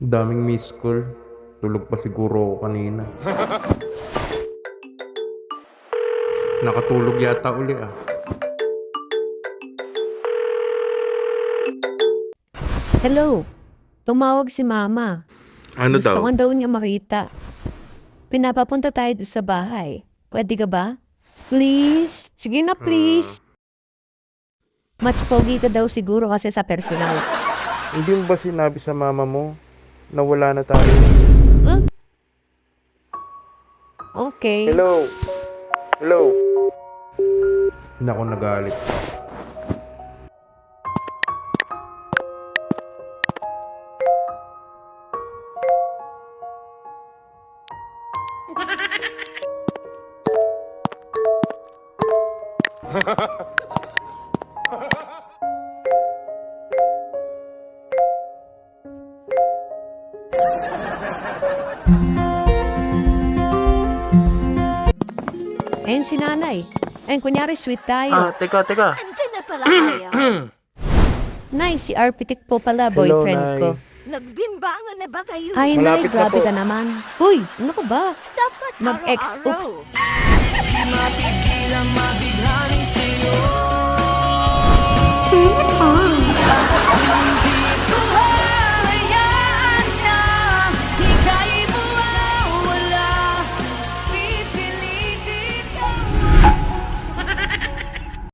Daming miss call. Tulog pa siguro ako kanina. Nakatulog yata uli ah. Hello, tumawag si Mama. Ano Gusto daw? ko daw niya makita. Pinapapunta tayo doon sa bahay. Pwede ka ba? Please? Sige na, please. Mas pogi ka daw siguro kasi sa personal. Hindi mo ba sinabi sa mama mo na wala na tayo? Okay. Hello? Hello? Naku, nagalit. Ayun si nanay. Ayun, kunyari sweet tayo. Teka. Andyan na pala kayo. Nay, si Arpitik po pala, Hello, boyfriend Nay. ko. Nagbimbangan na ba kayo? Ay, Malapit Nay, na grabe po. ka naman. Huy, ano ko ba? Dapat Mag-ex, araw-araw. oops.